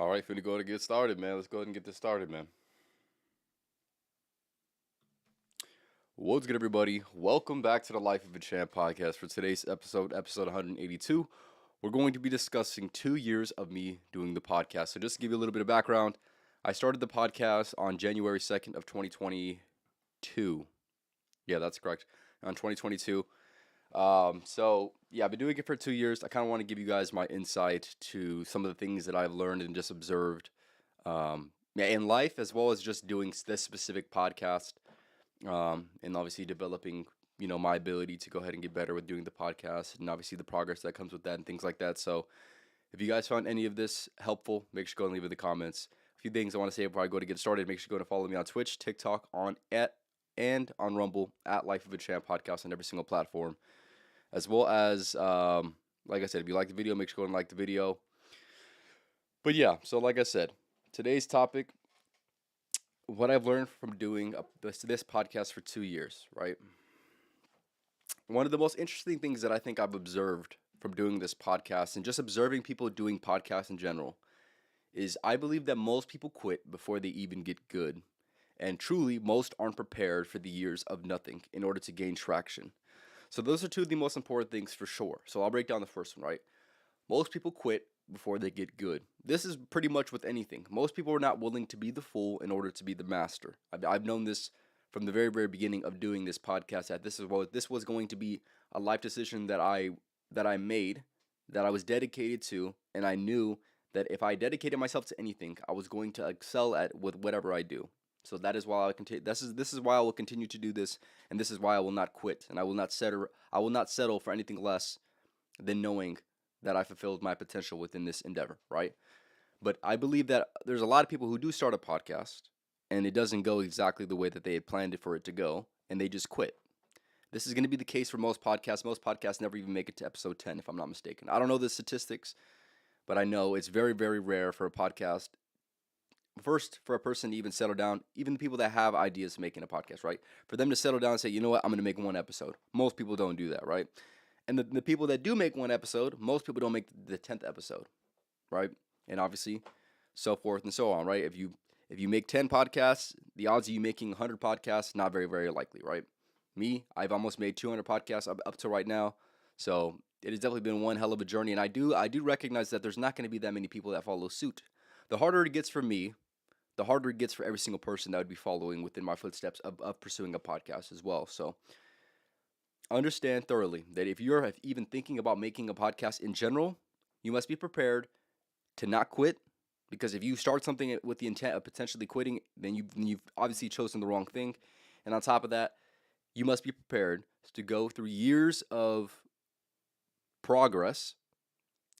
All right, finna go to get started, man. Let's go ahead and get this started, man. What's good, everybody? Welcome back to the Life of a Champ podcast. For today's episode 182, we're going to be discussing 2 years of me doing the podcast. So just to give you a little bit of background, I started the podcast on January 2nd of 2022. Yeah, that's correct. On 2022. I've been doing it for 2 years. I kind of want to give you guys my insight to some of the things that I've learned and just observed in life, as well as just doing this specific podcast, and obviously developing, my ability to go ahead and get better with doing the podcast, and obviously the progress that comes with that and things like that. So, if you guys found any of this helpful, make sure to go and leave it in the comments. A few things I want to say before I go to get started. Make sure to go and follow me on Twitch, TikTok, and on Rumble at Life of a Champ podcast on every single platform. As well as, like I said, if you like the video, make sure to go and like the video. But yeah, so like I said, today's topic, what I've learned from doing this podcast for 2 years, right? One of the most interesting things that I think I've observed from doing this podcast and just observing people doing podcasts in general is I believe that most people quit before they even get good. And truly, most aren't prepared for the years of nothing in order to gain traction. So those are two of the most important things for sure. So I'll break down the first one, right? Most people quit before they get good. This is pretty much with anything. Most people are not willing to be the fool in order to be the master. I've known this from the very, very beginning of doing this podcast, that this was going to be a life decision that I made, that I was dedicated to, and I knew that if I dedicated myself to anything, I was going to excel at with whatever I do. So that is why I continue. This is why I will continue to do this, and this is why I will not quit, and I will not settle. I will not settle for anything less than knowing that I fulfilled my potential within this endeavor, right? But I believe that there's a lot of people who do start a podcast, and it doesn't go exactly the way that they had planned it for it to go, and they just quit. This is going to be the case for most podcasts. Most podcasts never even make it to episode 10, if I'm not mistaken. I don't know the statistics, but I know it's very, very rare for a podcast. First, for a person to even settle down, even the people that have ideas making a podcast, right? For them to settle down and say, you know what, I'm going to make one episode. Most people don't do that, right? And the people that do make one episode, most people don't make the 10th episode, right? And obviously, so forth and so on, right? If you make 10 podcasts, the odds of you making 100 podcasts, not very, very likely, right? Me, I've almost made 200 podcasts up to right now. So it has definitely been one hell of a journey. And I do recognize that there's not going to be that many people that follow suit. The harder it gets for me, the harder it gets for every single person that would be following within my footsteps of pursuing a podcast as well. So understand thoroughly that if you're even thinking about making a podcast in general, you must be prepared to not quit, because if you start something with the intent of potentially quitting, then you've obviously chosen the wrong thing. And on top of that, you must be prepared to go through years of progress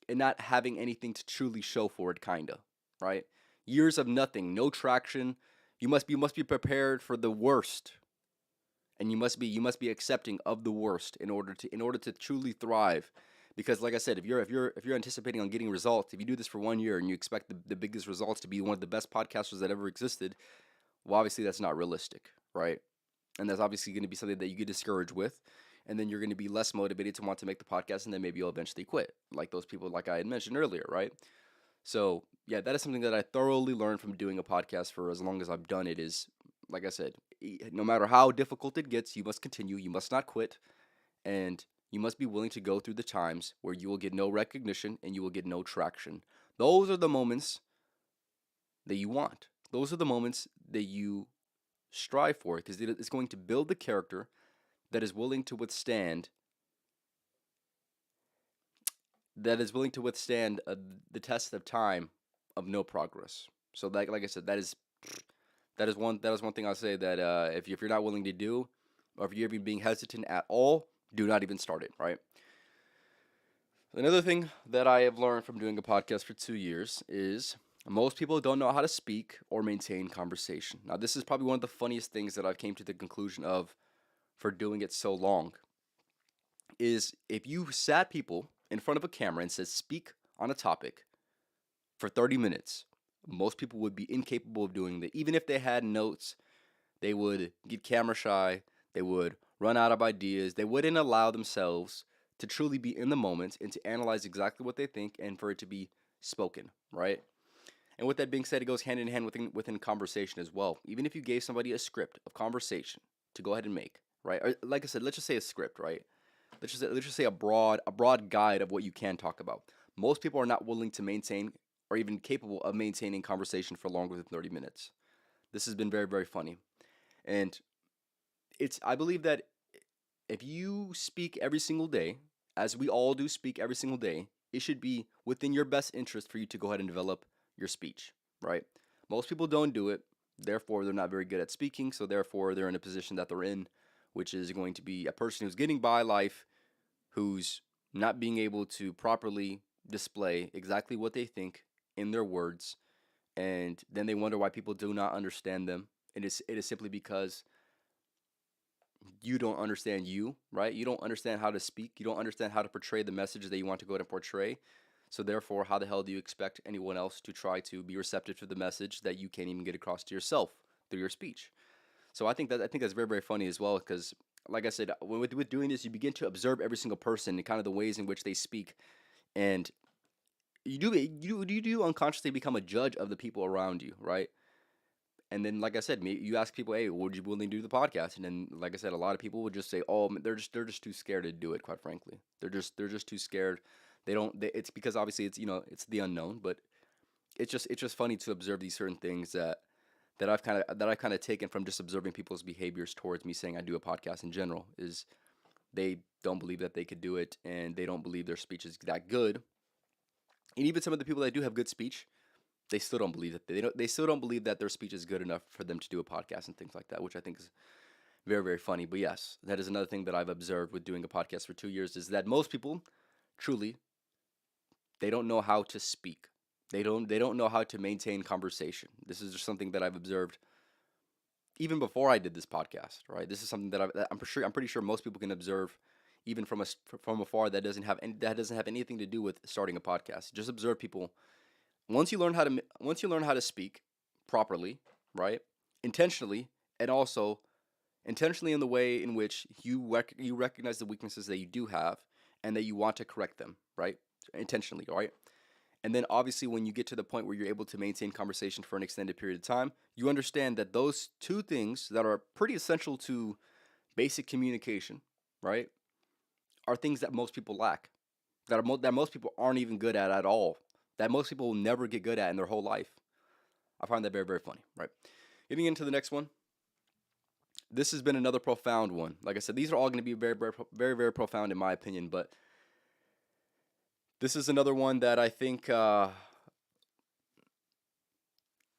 and not having anything to truly show for it, kinda, right? Years of nothing, no traction. You must be prepared for the worst, and you must be accepting of the worst in order to truly thrive. Because like I said, if you're anticipating on getting results, if you do this for 1 year and you expect the biggest results to be one of the best podcasters that ever existed, well, obviously that's not realistic, right? And that's obviously going to be something that you get discouraged with, and then you're going to be less motivated to want to make the podcast, and then maybe you'll eventually quit, like those people, like I had mentioned earlier, right? So yeah, that is something that I thoroughly learned from doing a podcast for as long as I've done it. Is, like I said, no matter how difficult it gets, you must continue. You must not quit, and you must be willing to go through the times where you will get no recognition and you will get no traction. Those are the moments that you want. Those are the moments that you strive for, because it's going to build the character that is willing to withstand the test of time of no progress. So like I said, that is one thing I'll say, that if you're not willing to do, or if you're even being hesitant at all, do not even start it, right? Another thing that I have learned from doing a podcast for 2 years is most people don't know how to speak or maintain conversation. Now, this is probably one of the funniest things that I've came to the conclusion of for doing it so long, is if you sat people in front of a camera and said speak on a topic for 30 minutes, most people would be incapable of doing that. Even if they had notes, they would get camera shy, they would run out of ideas, they wouldn't allow themselves to truly be in the moment and to analyze exactly what they think and for it to be spoken, right? And with that being said, it goes hand in hand within conversation as well. Even if you gave somebody a script of conversation to go ahead and make, right? Or, like I said, let's just say a script, right? Let's just say a broad guide of what you can talk about. Most people are not willing to maintain or even capable of maintaining conversation for longer than 30 minutes. This has been very, very funny. And I believe that if you speak every single day, as we all do speak every single day, it should be within your best interest for you to go ahead and develop your speech, right? Most people don't do it, therefore they're not very good at speaking, so therefore they're in a position that they're in, which is going to be a person who's getting by life, who's not being able to properly display exactly what they think in their words, and then they wonder why people do not understand them. It is simply because you don't understand you, right? You don't understand how to speak. You don't understand how to portray the message that you want to go ahead and portray. So therefore, how the hell do you expect anyone else to try to be receptive to the message that you can't even get across to yourself through your speech? So I think that's very, very funny as well, because like I said, with doing this, you begin to observe every single person and kind of the ways in which they speak, and you do unconsciously become a judge of the people around you, right? And then, like I said, you ask people, "Hey, would you willing to do the podcast?" And then, like I said, a lot of people would just say, "Oh, they're just too scared to do it." Quite frankly, they're just too scared. They don't. It's because obviously it's the unknown, but it's just funny to observe these certain things that I've kind of taken from just observing people's behaviors towards me saying I do a podcast in general. Is they don't believe that they could do it, and they don't believe their speech is that good. And even some of the people that do have good speech, they still don't believe that they still don't believe that their speech is good enough for them to do a podcast and things like that, which I think is very, very funny. But yes, that is another thing that I've observed with doing a podcast for 2 years is that most people truly they don't know how to speak. They don't know how to maintain conversation. This is just something that I've observed even before I did this podcast, right? This is something that I'm pretty sure most people can observe even from afar that doesn't have anything to do with starting a podcast. Just observe people. Once you learn how to speak properly, right? Intentionally, and also intentionally in the way in which you recognize the weaknesses that you do have and that you want to correct them, right? Intentionally, right? And then obviously when you get to the point where you're able to maintain conversation for an extended period of time, you understand that those two things that are pretty essential to basic communication, right? Are things that most people lack. That most people aren't even good at all. That most people will never get good at in their whole life. I find that very, very funny, right? Getting into the next one. This has been another profound one. Like I said, these are all going to be very, very, very, very profound in my opinion. But this is another one that I think,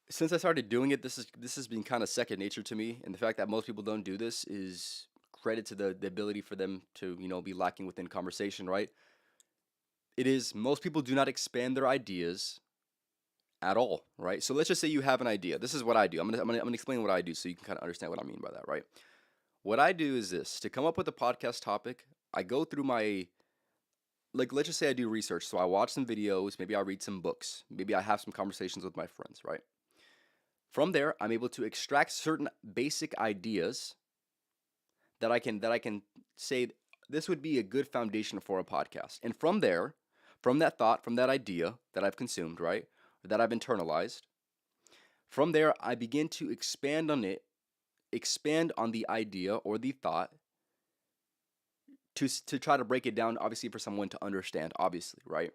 since I started doing it, this has been kind of second nature to me. And the fact that most people don't do this is credit to the ability for them to be lacking within conversation, right? It is most people do not expand their ideas at all, right? So let's just say you have an idea. This is what I do. I'm gonna explain what I do so you can kind of understand what I mean by that, right? What I do is this: to come up with a podcast topic, I go through my let's just say I do research. So I watch some videos, maybe I read some books, maybe I have some conversations with my friends, right? From there, I'm able to extract certain basic ideas that I can say this would be a good foundation for a podcast. And from there, from that thought, from that idea that I've consumed, right? That I've internalized, from there I begin to expand on it, expand on the idea or the thought to try to break it down obviously for someone to understand, obviously, right?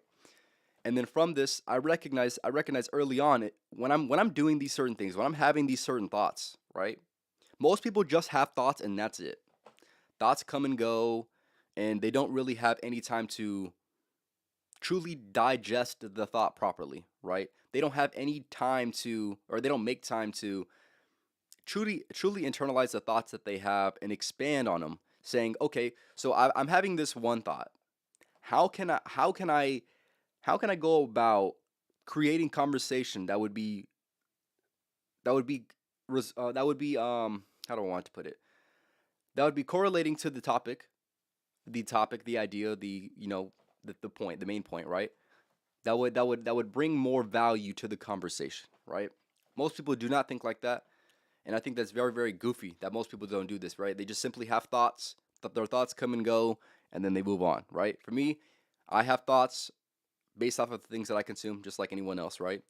And then from this, I recognize early on when I'm doing these certain things, when I'm having these certain thoughts, right? Most people just have thoughts and that's it. Thoughts come and go, and they don't really have any time to truly digest the thought properly, right? They don't have any time to, or they don't make time to truly internalize the thoughts that they have and expand on them, saying, okay, so I'm having this one thought. How can I go about creating conversation that would be that would be how do I want to put it? That would be correlating to the idea, the point, the main point, right? That would bring more value to the conversation, right? Most people do not think like that, and I think that's very, very goofy that most people don't do this, right? They just simply have thoughts, that their thoughts come and go, and then they move on, right? For me, I have thoughts based off of the things that I consume, just like anyone else, right?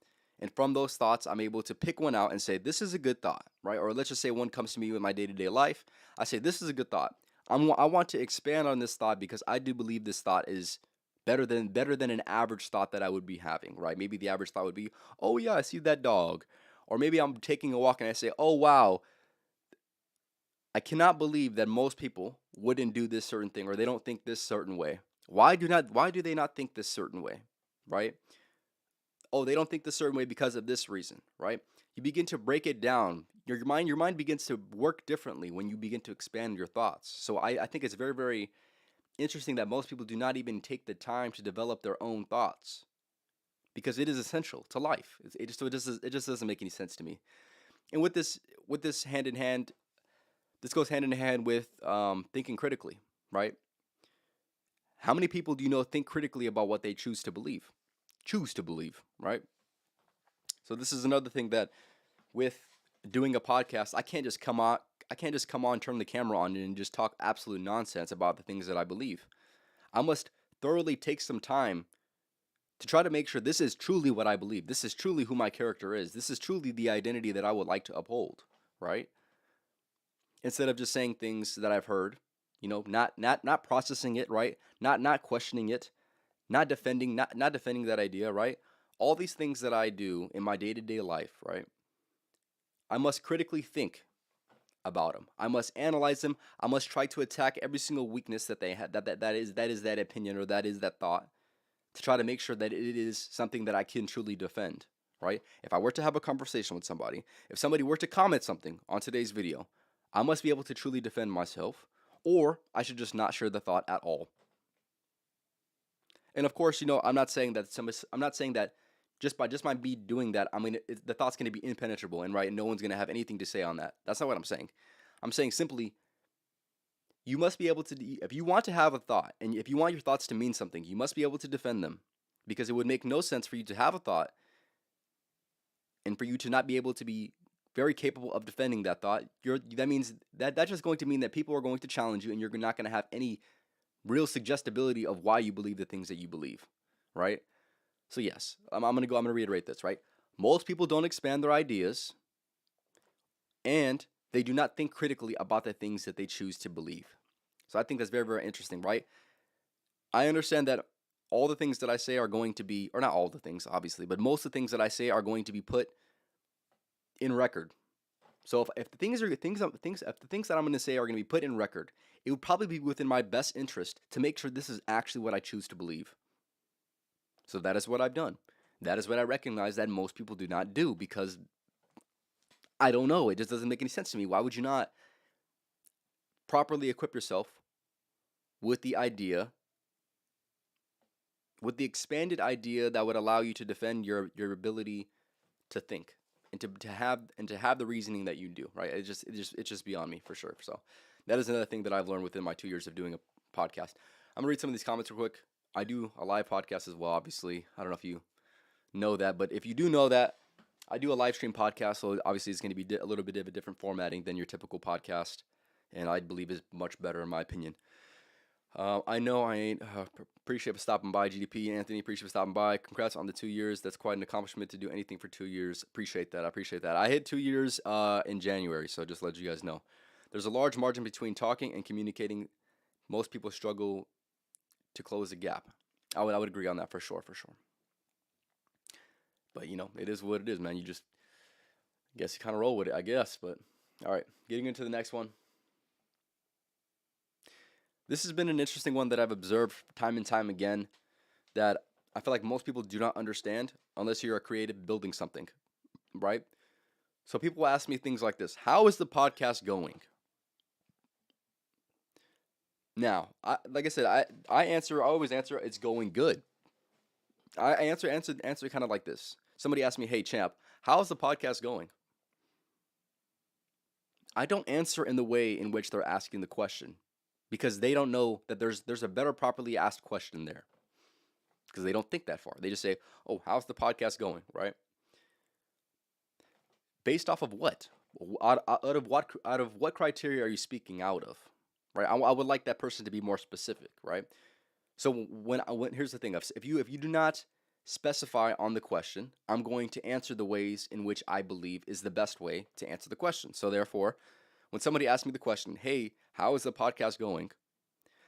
And from those thoughts, I'm able to pick one out and say, this is a good thought, right? Or let's just say one comes to me with my day-to-day life. I say, this is a good thought. I want to expand on this thought because I do believe this thought is better than an average thought that I would be having, right? Maybe the average thought would be, oh yeah, I see that dog. Or maybe I'm taking a walk and I say, oh wow, I cannot believe that most people wouldn't do this certain thing or they don't think this certain way. Why do they not think this certain way? Right? Oh, they don't think this certain way because of this reason, right? You begin to break it down. Your mind begins to work differently when you begin to expand your thoughts. So I think it's very, very interesting that most people do not even take the time to develop their own thoughts because it is essential to life. It just doesn't make any sense to me. And with this hand in hand, this goes hand in hand with thinking critically, right? How many people do you know think critically about what they choose to believe? Choose to believe, right? So this is another thing that with doing a podcast, I can't just come on, turn the camera on, and just talk absolute nonsense about the things that I believe. I must thoroughly take some time to try to make sure this is truly what I believe. This is truly who my character is. This is truly the identity that I would like to uphold, right? Instead of just saying things that I've heard, not processing it, right? Not questioning it, not defending that idea, right? All these things that I do in my day-to-day life, right? I must critically think about them. I must analyze them. I must try to attack every single weakness that they had that is that opinion or that is that thought to try to make sure that it is something that I can truly defend, right? If I were to have a conversation with somebody, if somebody were to comment something on today's video, I must be able to truly defend myself, or I should just not share the thought at all. And of course, I'm not saying that just by me doing that, the thought's gonna be impenetrable and right, no one's gonna have anything to say on that. That's not what I'm saying. I'm saying simply, you must be able to, if you want to have a thought, and if you want your thoughts to mean something, you must be able to defend them, because it would make no sense for you to have a thought and for you to not be able to be very capable of defending that thought. That means that's just going to mean that people are going to challenge you, and you're not going to have any real suggestibility of why you believe the things that you believe, right? So yes, I'm gonna reiterate this, right? Most people don't expand their ideas, and they do not think critically about the things that they choose to believe. So I think that's very, very interesting, right? I understand that all the things that I say are going to be, or not all the things, obviously, but most of the things that I say are going to be put in record. So if the things that I'm going to say are going to be put in record, it would probably be within my best interest to make sure this is actually what I choose to believe. So that is what I've done. That is what I recognize that most people do not do, because I don't know, it just doesn't make any sense to me. Why would you not properly equip yourself with the expanded idea that would allow you to defend your ability to think and to have the reasoning that you do, right? It's just beyond me, for sure. So that is another thing that I've learned within my 2 years of doing a podcast. I'm gonna read some of these comments real quick. I do a live podcast as well, obviously. I don't know if you know that, but if you do know that, I do a live stream podcast, so obviously it's going to be a little bit of a different formatting than your typical podcast, and I believe is much better in my opinion. I know I ain't. Appreciate for stopping by, GDP. Anthony, appreciate for stopping by. Congrats on the 2 years. That's quite an accomplishment to do anything for 2 years. Appreciate that. I appreciate that. I hit 2 years in January, so just let you guys know. There's a large margin between talking and communicating. Most people struggle to close the gap. I would agree on that for sure. But it is what it is, man. You just guess you kind of roll with it, I guess. But all right, getting into the next one. This has been an interesting one that I've observed time and time again, that I feel like most people do not understand unless you're a creative building something, right? So people ask me things like this: how is the podcast going? Now, like I said, I always answer, it's going good. I answer kind of like this. Somebody asked me, "Hey champ, how's the podcast going?" I don't answer in the way in which they're asking the question, because they don't know that there's a better properly asked question there, because they don't think that far. They just say, "Oh, how's the podcast going?" Right? Based off of what? Out of what criteria are you speaking out of? Right? I would like that person to be more specific, right? So when here's the thing: if you do not specify on the question, I'm going to answer the ways in which I believe is the best way to answer the question. So therefore, when somebody asks me the question, hey, how is the podcast going?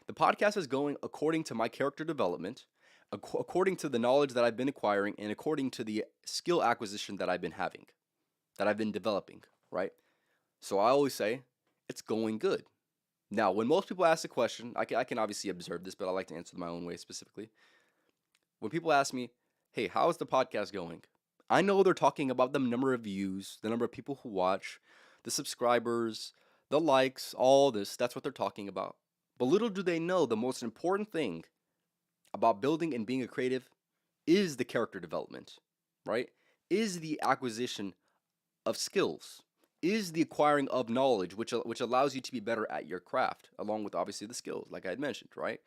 The podcast is going according to my character development, according to the knowledge that I've been acquiring, and according to the skill acquisition that I've been having, that I've been developing, right? So I always say, it's going good. Now, when most people ask the question, I can obviously observe this, but I like to answer my own way specifically. When people ask me, hey, how is the podcast going? I know they're talking about the number of views, the number of people who watch, the subscribers, the likes, all this. That's what they're talking about. But little do they know the most important thing about building and being a creative is the character development, right? Is the acquisition of skills, is the acquiring of knowledge, which allows you to be better at your craft, along with obviously the skills, like I had mentioned, right?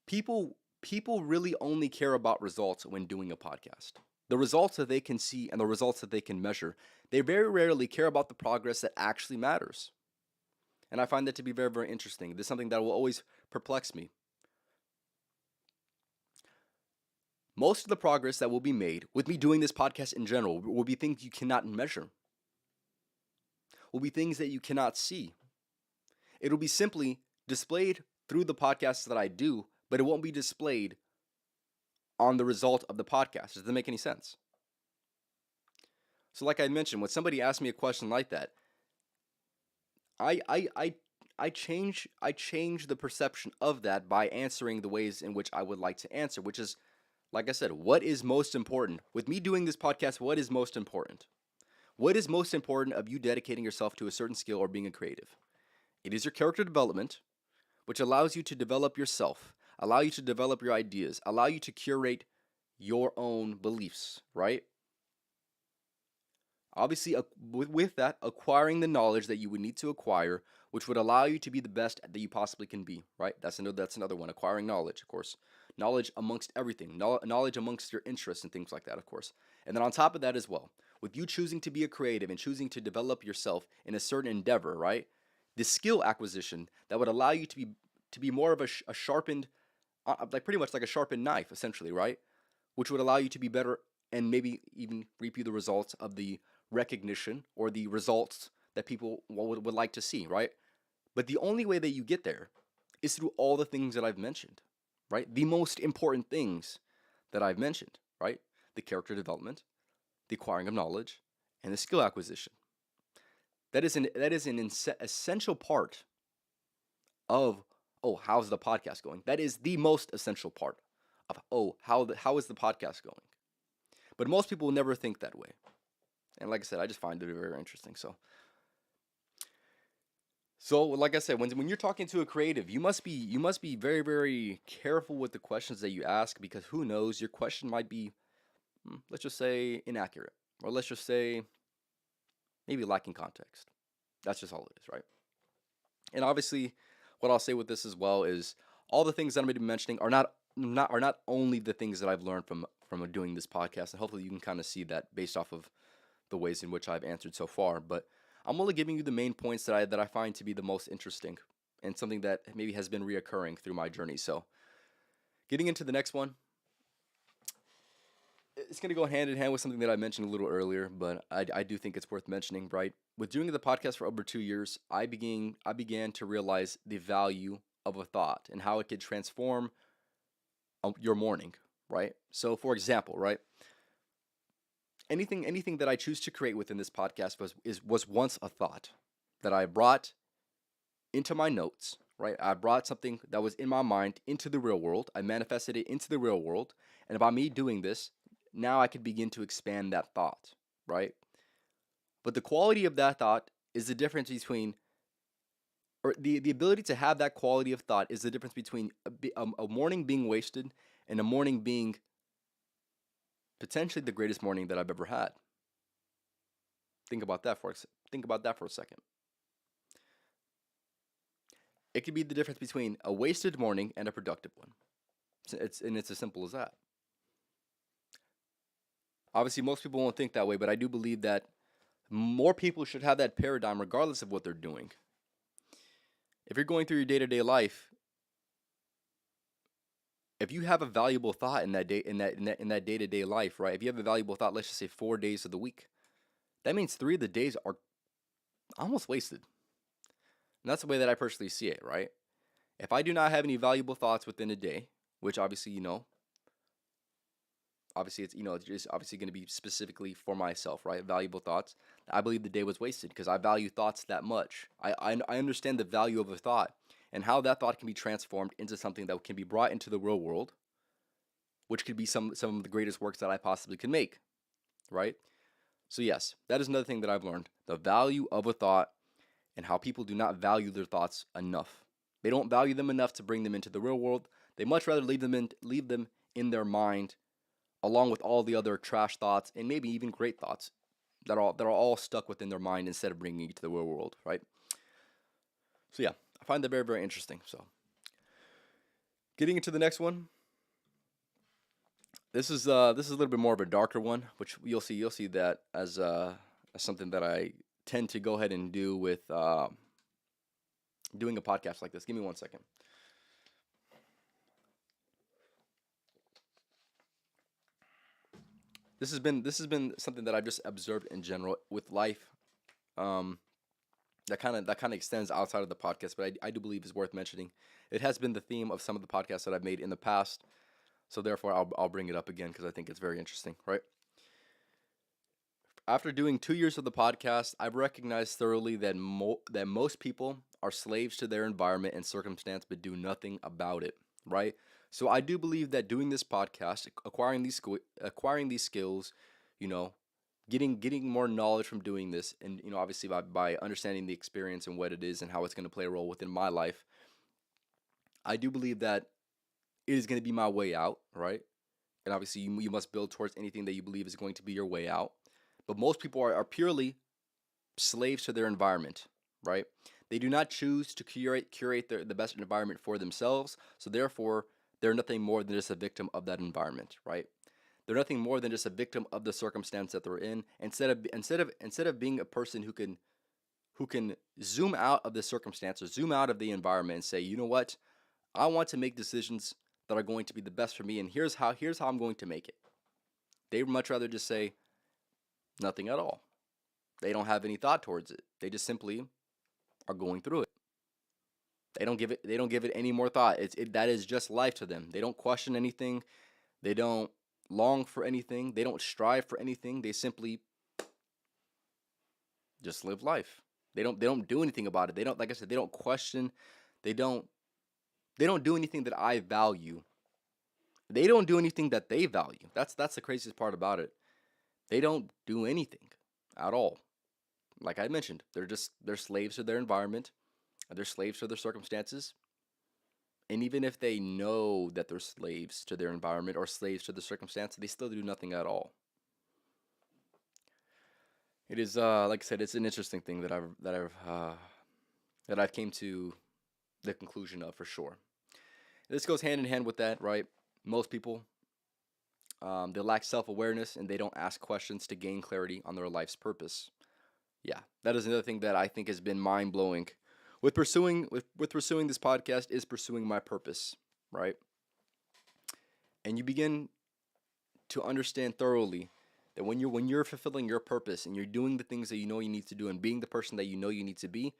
People really only care about results when doing a podcast. The results that they can see and the results that they can measure. They very rarely care about the progress that actually matters. And I find that to be very, very interesting. This is something that will always perplex me. Most of the progress that will be made with me doing this podcast in general will be things you cannot measure, will be things that you cannot see. It'll be simply displayed through the podcasts that I do, but it won't be displayed on the result of the podcast. Does that make any sense? So like I mentioned, when somebody asks me a question like that, I change the perception of that by answering the ways in which I would like to answer, which is, like I said, what is most important? With me doing this podcast, what is most important? What is most important of you dedicating yourself to a certain skill or being a creative? It is your character development, which allows you to develop yourself, allow you to develop your ideas, allow you to curate your own beliefs, right? Obviously, with that, acquiring the knowledge that you would need to acquire, which would allow you to be the best that you possibly can be, right? That's another one, acquiring knowledge, of course. Knowledge amongst everything, knowledge amongst your interests and things like that, of course. And then on top of that as well, with you choosing to be a creative and choosing to develop yourself in a certain endeavor, right? The skill acquisition that would allow you to be more of a sharpened, like pretty much like a sharpened knife, essentially, right? Which would allow you to be better and maybe even reap you the results of the recognition or the results that people would like to see, right? But the only way that you get there is through all the things that I've mentioned, right? The most important things that I've mentioned, right? The character development, the acquiring of knowledge, and the skill acquisition. That is an essential part of, oh, how's the podcast going? That is the most essential part of, oh, how is the podcast going? But most people will never think that way. And like I said, I just find it very interesting. So like I said, when you're talking to a creative, you must be very, very careful with the questions that you ask, because who knows, your question might be, let's just say, inaccurate, or let's just say maybe lacking context. That's just all it is, right? And obviously, what I'll say with this as well is all the things that I'm going to be mentioning are not only the things that I've learned from doing this podcast, and hopefully you can kind of see that based off of the ways in which I've answered so far. But I'm only giving you the main points that I find to be the most interesting and something that maybe has been reoccurring through my journey. So getting into the next one, it's going to go hand in hand with something that I mentioned a little earlier, but I do think it's worth mentioning, right? With doing the podcast for over 2 years, I began to realize the value of a thought and how it could transform your morning, right? So for example, right? Anything that I choose to create within this podcast was once a thought that I brought into my notes, right? I brought something that was in my mind into the real world. I manifested it into the real world. And by me doing this, now I could begin to expand that thought, right? But the quality of that thought is the difference between, or the ability to have that quality of thought is the difference between a morning being wasted and a morning being potentially the greatest morning that I've ever had. Think about that for a second. It could be the difference between a wasted morning and a productive one. It's as simple as that. Obviously, most people won't think that way, but I do believe that more people should have that paradigm regardless of what they're doing. If you're going through your day-to-day life, if you have a valuable thought in that day in that day-to-day life, right? If you have a valuable thought, let's just say 4 days of the week, that means 3 of the days are almost wasted. And that's the way that I personally see it, right? If I do not have any valuable thoughts within a day, which obviously, obviously it's just obviously going to be specifically for myself, right? Valuable thoughts. I believe the day was wasted because I value thoughts that much. I understand the value of a thought and how that thought can be transformed into something that can be brought into the real world, which could be some of the greatest works that I possibly can make, right? So yes, that is another thing that I've learned: the value of a thought and how people do not value their thoughts enough. They don't value them enough to bring them into the real world. They much rather leave them in their mind, along with all the other trash thoughts and maybe even great thoughts that are all stuck within their mind instead of bringing it to the real world, right? So yeah, I find that very, very interesting. So getting into the next one, this is a little bit more of a darker one, which you'll see that as something that I tend to go ahead and do with doing a podcast like this. Give me 1 second. This has been something that I've just observed in general with life. Um, that kind of extends outside of the podcast, but I do believe is worth mentioning. It has been the theme of some of the podcasts that I've made in the past, so therefore I'll bring it up again because I think it's very interesting. Right after doing 2 years of the podcast, I've recognized thoroughly that that most people are slaves to their environment and circumstance, but do nothing about it. Right. So I do believe that doing this podcast, acquiring these skills, you know, getting more knowledge from doing this, and obviously by understanding the experience and what it is and how it's going to play a role within my life, I do believe that it is going to be my way out, right? And obviously you must build towards anything that you believe is going to be your way out. But most people are purely slaves to their environment, right? They do not choose to curate the best environment for themselves, so therefore they're nothing more than just a victim of that environment, right? They're nothing more than just a victim of the circumstance that they're in. Instead of being a person who can zoom out of the circumstance or zoom out of the environment and say, you know what, I want to make decisions that are going to be the best for me, and here's how I'm going to make it. They would much rather just say nothing at all. They don't have any thought towards it. They just simply are going through it. They don't give it any more thought. That is just life to them. They don't question anything. They don't long for anything. They don't strive for anything. They simply just live life. They don't do anything about it. They don't, like I said, they don't question. They don't they don't do anything that I value. They don't do anything that they value. That's the craziest part about it. They don't do anything at all. Like I mentioned, they're slaves to their environment, they're slaves to their circumstances. And even if they know that they're slaves to their environment or slaves to the circumstance, they still do nothing at all. It is like I said, it's an interesting thing that I've came to the conclusion of for sure. This goes hand in hand with that, right? Most people, they lack self-awareness and they don't ask questions to gain clarity on their life's purpose. Yeah, that is another thing that I think has been mind blowing. With pursuing this podcast is pursuing my purpose, right? And you begin to understand thoroughly that when you're fulfilling your purpose and you're doing the things that you know you need to do and being the person that you know you need to be,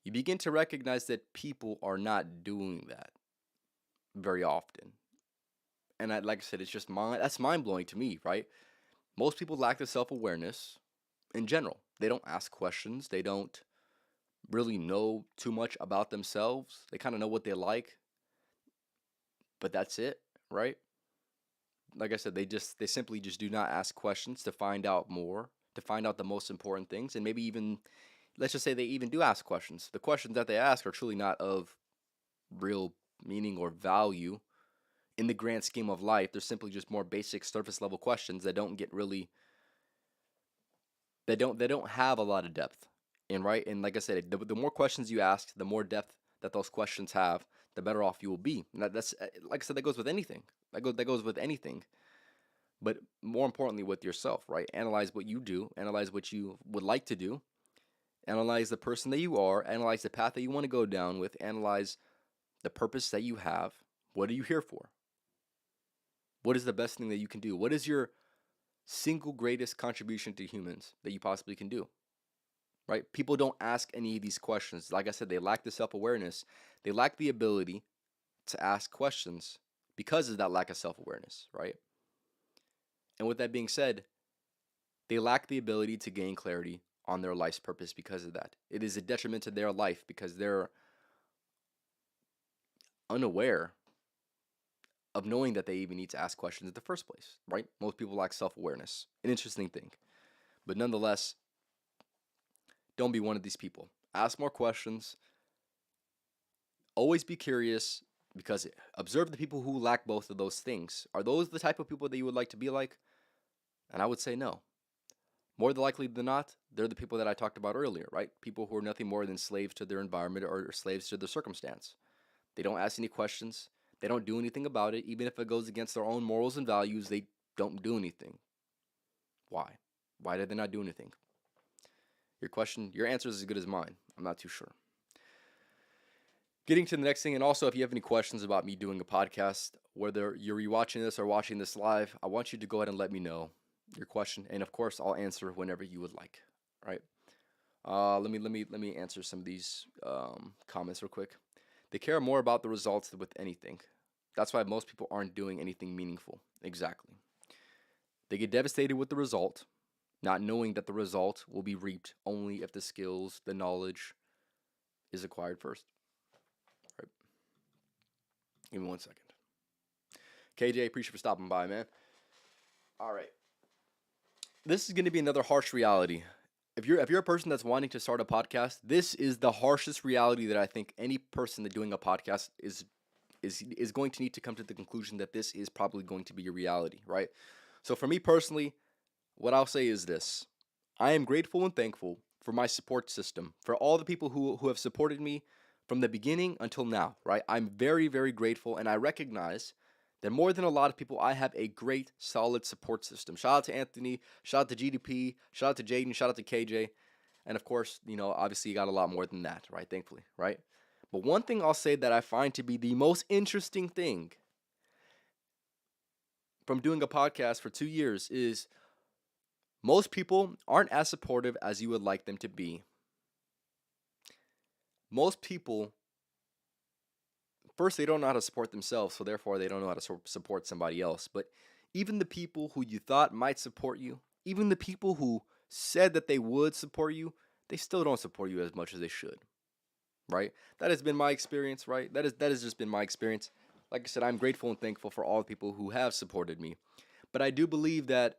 you begin to recognize that people are not doing that very often. And like I said, that's mind blowing to me, right? Most people lack the self awareness in general. They don't ask questions. They don't really know too much about themselves. They kind of know what they like, but that's it, right? Like I said, they simply just do not ask questions to find out more, to find out the most important things, and maybe even let's just say they even do ask questions. The questions that they ask are truly not of real meaning or value in the grand scheme of life. They're simply just more basic surface level questions that don't get really they don't have a lot of depth. And right, and like I said, the more questions you ask, the more depth that those questions have, the better off you will be. And that's like I said, that goes with anything. That goes with anything. But more importantly, with yourself, right? Analyze what you do. Analyze what you would like to do. Analyze the person that you are. Analyze the path that you want to go down with. Analyze the purpose that you have. What are you here for? What is the best thing that you can do? What is your single greatest contribution to humans that you possibly can do? Right? People don't ask any of these questions. Like I said, they lack the self-awareness. They lack the ability to ask questions because of that lack of self-awareness, right? And with that being said, they lack the ability to gain clarity on their life's purpose because of that. It is a detriment to their life because they're unaware of knowing that they even need to ask questions in the first place, right? Most people lack self-awareness. An interesting thing. But nonetheless, don't be one of these people. Ask more questions. Always be curious, because observe the people who lack both of those things. Are those the type of people that you would like to be like? And I would say no. More than likely than not, they're the people that I talked about earlier, right? People who are nothing more than slaves to their environment or slaves to their circumstance. They don't ask any questions. They don't do anything about it. Even if it goes against their own morals and values, they don't do anything. Why? Why did they not do anything? Your answer is as good as mine. I'm not too sure. Getting to the next thing, and also if you have any questions about me doing a podcast, whether you're rewatching this or watching this live, I want you to go ahead and let me know your question, and of course I'll answer whenever you would like. Right? Let me answer some of these comments real quick. They care more about the results than with anything. That's why most people aren't doing anything meaningful. Exactly. They get devastated with the result, not knowing that the result will be reaped only if the skills, the knowledge is acquired first. Right. Give me 1 second. KJ, appreciate you for stopping by, man. All right. This is going to be another harsh reality. If you're a person that's wanting to start a podcast, this is the harshest reality that I think any person that doing a podcast is going to need to come to the conclusion that this is probably going to be a reality, right? So for me personally, what I'll say is this. I am grateful and thankful for my support system, for all the people who have supported me from the beginning until now, right? I'm very, very grateful, and I recognize that more than a lot of people, I have a great, solid support system. Shout out to Anthony, shout out to GDP, shout out to Jaden, shout out to KJ, and of course, obviously you got a lot more than that, right? Thankfully, right? But one thing I'll say that I find to be the most interesting thing from doing a podcast for 2 years is most people aren't as supportive as you would like them to be. Most people, first, they don't know how to support themselves, so therefore they don't know how to support somebody else. But even the people who you thought might support you, even the people who said that they would support you, they still don't support you as much as they should, right? That has been my experience, right? That has just been my experience. Like I said, I'm grateful and thankful for all the people who have supported me. But I do believe that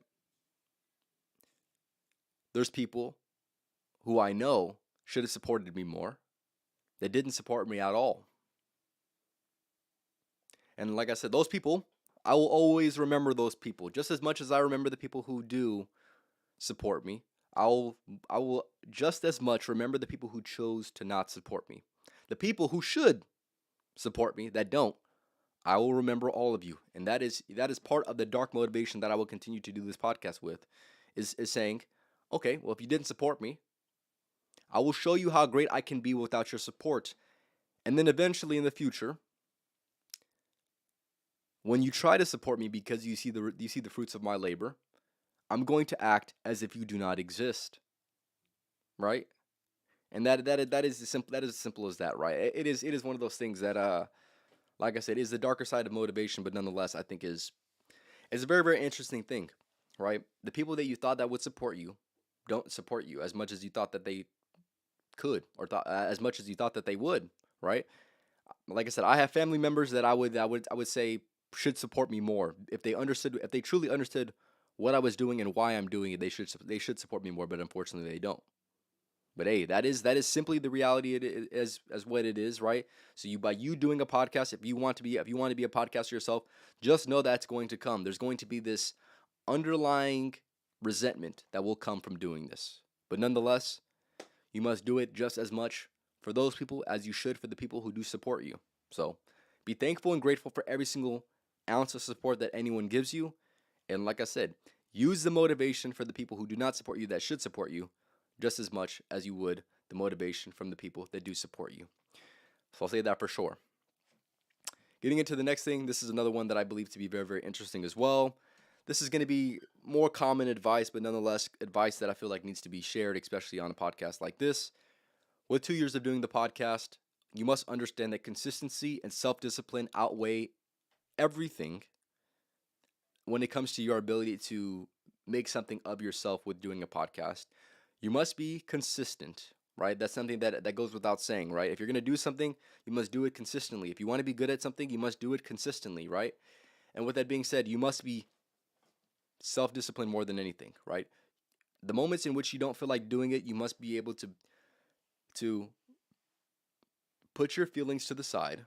there's people who I know should have supported me more that didn't support me at all. And like I said, those people, I will always remember those people just as much as I remember the people who do support me. I will just as much remember the people who chose to not support me. The people who should support me that don't, I will remember all of you. And that is part of the dark motivation that I will continue to do this podcast with, is saying, okay, well, if you didn't support me, I will show you how great I can be without your support. And then eventually in the future, when you try to support me because you see the fruits of my labor, I'm going to act as if you do not exist. Right? And that is as simple as that, right? It is one of those things that like I said, is the darker side of motivation, but nonetheless I think is a very, very interesting thing, right? The people that you thought that would support you don't support you as much as you thought that they could, or as much as you thought that they would, right? Like I said, I have family members that I would say should support me more. If they truly understood what I was doing and why I'm doing it, they should support me more, but unfortunately they don't. But hey, that is simply the reality as what it is, right? So by you doing a podcast, if you want to be a podcaster yourself, just know that's going to come. There's going to be this underlying resentment that will come from doing this. But nonetheless, you must do it just as much for those people as you should for the people who do support you. So be thankful and grateful for every single ounce of support that anyone gives you. And like I said, use the motivation for the people who do not support you that should support you just as much as you would the motivation from the people that do support you. So I'll say that for sure. Getting into the next thing, this is another one that I believe to be very, very interesting as well. This is going to be more common advice, but nonetheless, advice that I feel like needs to be shared, especially on a podcast like this. With 2 years of doing the podcast, you must understand that consistency and self discipline outweigh everything when it comes to your ability to make something of yourself with doing a podcast. You must be consistent, right? That's something that goes without saying, right? If you're going to do something, you must do it consistently. If you want to be good at something, you must do it consistently, right? And with that being said, you must be self-disciplined more than anything, right? The moments in which you don't feel like doing it, you must be able to put your feelings to the side,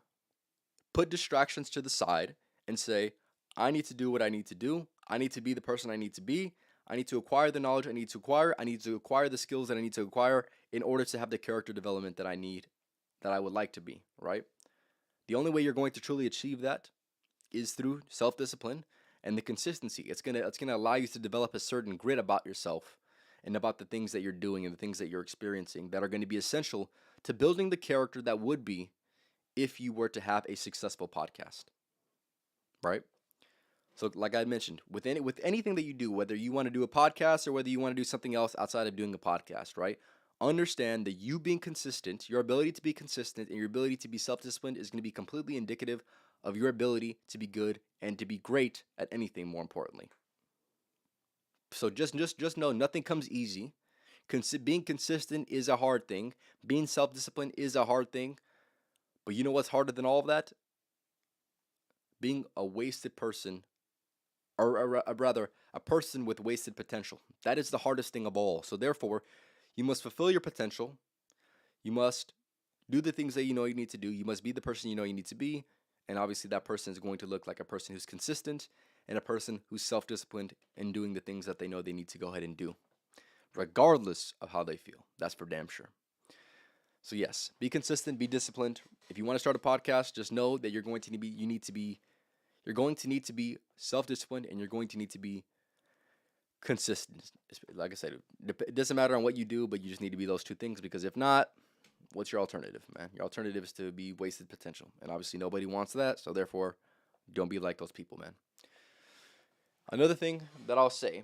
put distractions to the side, and say, I need to do what I need to do. I need to be the person I need to be. I need to acquire the knowledge I need to acquire. I need to acquire the skills that I need to acquire in order to have the character development that I need, that I would like to be, right? The only way you're going to truly achieve that is through self-discipline and the consistency. It's gonna allow you to develop a certain grit about yourself and about the things that you're doing and the things that you're experiencing that are going to be essential to building the character that would be if you were to have a successful podcast, right? So, like I mentioned, with anything that you do, whether you want to do a podcast or whether you want to do something else outside of doing a podcast, right? Understand that you being consistent, your ability to be consistent, and your ability to be self-disciplined is going to be completely indicative of your ability to be good and to be great at anything. More importantly, so just know nothing comes easy. Being consistent is a hard thing. Being self-disciplined is a hard thing. But you know what's harder than all of that? Being a wasted person, or rather, a person with wasted potential. That is the hardest thing of all. So therefore, you must fulfill your potential. You must do the things that you know you need to do. You must be the person you know you need to be. And obviously, that person is going to look like a person who's consistent and a person who's self-disciplined in doing the things that they know they need to go ahead and do, regardless of how they feel. That's for damn sure. So yes, be consistent, be disciplined. If you want to start a podcast, just know that you're going to need to be self-disciplined, and you're going to need to be consistent. Like I said, it doesn't matter on what you do, but you just need to be those two things, because if not, what's your alternative, man? Your alternative is to be wasted potential, and obviously nobody wants that, so therefore, don't be like those people, man. Another thing that I'll say,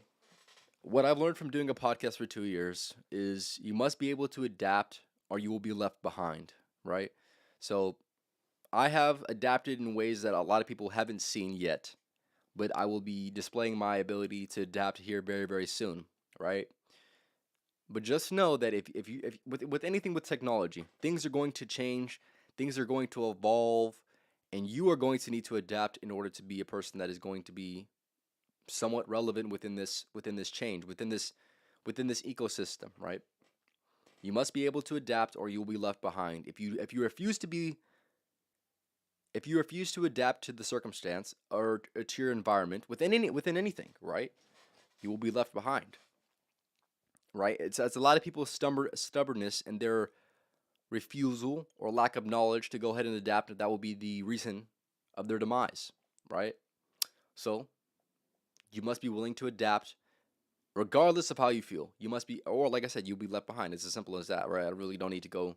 what I've learned from doing a podcast for 2 years is you must be able to adapt or you will be left behind, right? So I have adapted in ways that a lot of people haven't seen yet, but I will be displaying my ability to adapt here very, very soon, right? But just know that if with anything with technology, things are going to change, things are going to evolve, and you are going to need to adapt in order to be a person that is going to be somewhat relevant within this change, within this ecosystem, right? You must be able to adapt or you'll be left behind. If you refuse to adapt to the circumstance or to your environment within anything, right? You will be left behind. Right? It's a lot of people's stubbornness and their refusal or lack of knowledge to go ahead and adapt, that will be the reason of their demise, right? So, you must be willing to adapt regardless of how you feel. You must be, or like I said, you'll be left behind. It's as simple as that, right? I really don't need to go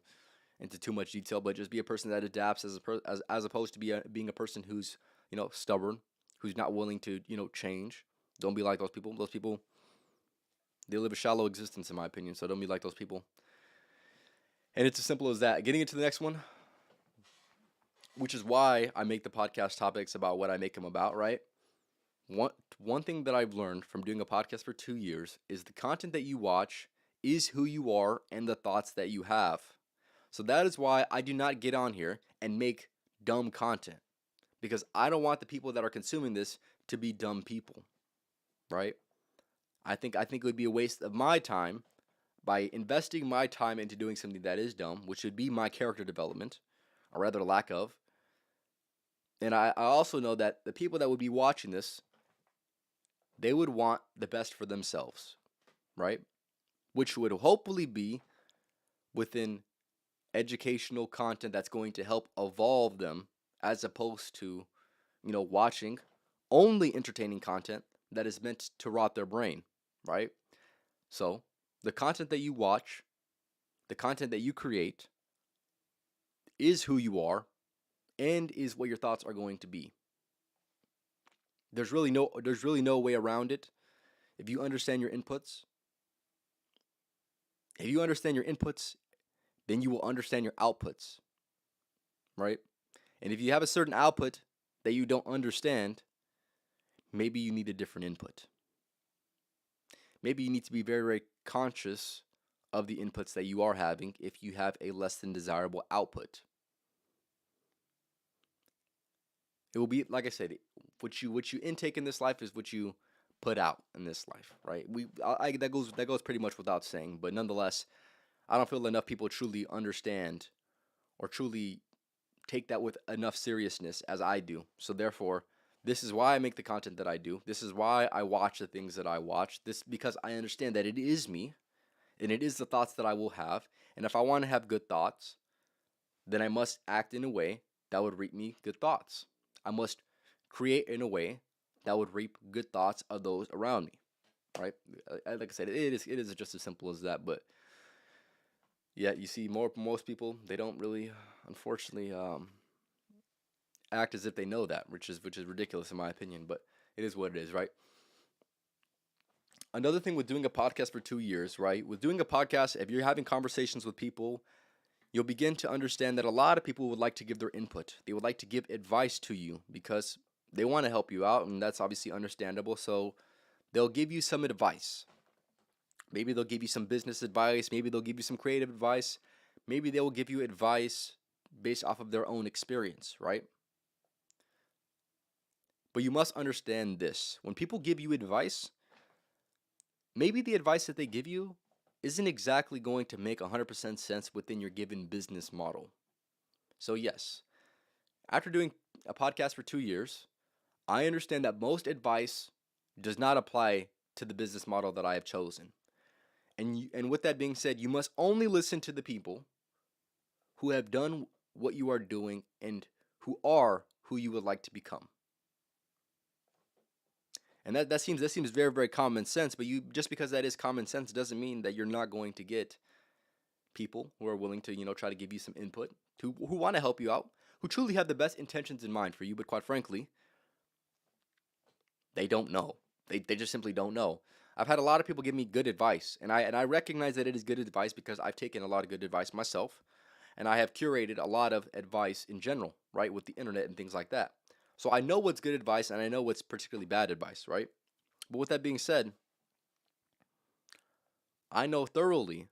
into too much detail, but just be a person that adapts as opposed to being a person who's, stubborn, who's not willing to, change. Don't be like those people. Those people, they live a shallow existence, in my opinion, so don't be like those people. And it's as simple as that. Getting into the next one, which is why I make the podcast topics about what I make them about, right? One thing that I've learned from doing a podcast for 2 years is the content that you watch is who you are and the thoughts that you have. So that is why I do not get on here and make dumb content, because I don't want the people that are consuming this to be dumb people, right? I think it would be a waste of my time by investing my time into doing something that is dumb, which would be my character development, or rather lack of. And I also know that the people that would be watching this, they would want the best for themselves, right? Which would hopefully be within educational content that's going to help evolve them, as opposed to, watching only entertaining content that is meant to rot their brain, right? So, the content that you watch, the content that you create is who you are end is what your thoughts are going to be. There's really no way around it. If you understand your inputs, if you understand your inputs, then you will understand your outputs, right? And if you have a certain output that you don't understand, maybe you need a different input. Maybe you need to be very, very conscious of the inputs that you are having if you have a less than desirable output. It will be, like I said, what you intake in this life is what you put out in this life, right? That goes pretty much without saying, but nonetheless, I don't feel enough people truly understand or truly take that with enough seriousness as I do. So therefore, this is why I make the content that I do. This is why I watch the things that I watch. This because I understand that it is me and it is the thoughts that I will have. And if I want to have good thoughts, then I must act in a way that would reap me good thoughts. I must create in a way that would reap good thoughts of those around me, right? Like I said, it is just as simple as that. But yeah, you see, most people, they don't really, unfortunately, act as if they know that, which is ridiculous in my opinion. But it is what it is, right? Another thing with doing a podcast for 2 years, right? With doing a podcast, if you're having conversations with people, you'll begin to understand that a lot of people would like to give their input. They would like to give advice to you because they want to help you out, and that's obviously understandable. So they'll give you some advice. Maybe they'll give you some business advice. Maybe they'll give you some creative advice. Maybe they will give you advice based off of their own experience, right? But you must understand this. When people give you advice, maybe the advice that they give you isn't exactly going to make 100% sense within your given business model. So, yes, after doing a podcast for 2 years, I understand that most advice does not apply to the business model that I have chosen. And with that being said, you must only listen to the people who have done what you are doing and who are who you would like to become. And that seems very, very common sense, but you just because that is common sense doesn't mean that you're not going to get people who are willing to, try to give you some input, who want to help you out, who truly have the best intentions in mind for you, but quite frankly, they don't know. They just simply don't know. I've had a lot of people give me good advice, and I recognize that it is good advice because I've taken a lot of good advice myself, and I have curated a lot of advice in general, right, with the internet and things like that. So I know what's good advice and I know what's particularly bad advice, right? But with that being said, I know thoroughly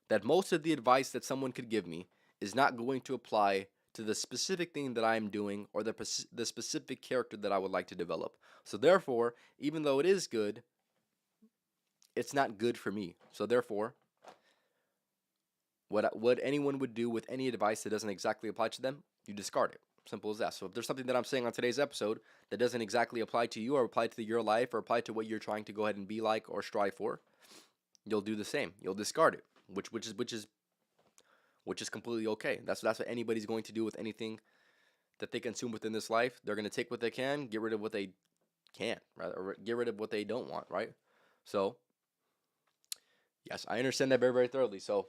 that most of the advice that someone could give me is not going to apply to the specific thing that I am doing or the specific character that I would like to develop. So therefore, even though it is good, it's not good for me. So therefore, what anyone would do with any advice that doesn't exactly apply to them, you discard it. Simple as that. So if there's something that I'm saying on today's episode that doesn't exactly apply to you or apply to your life or apply to what you're trying to go ahead and be like or strive for, you'll do the same. You'll discard it, which is completely okay. That's what anybody's going to do with anything that they consume within this life. They're going to take what they can, get rid of what they can't, right? Or get rid of what they don't want, right? So, yes, I understand that very, very thoroughly. So,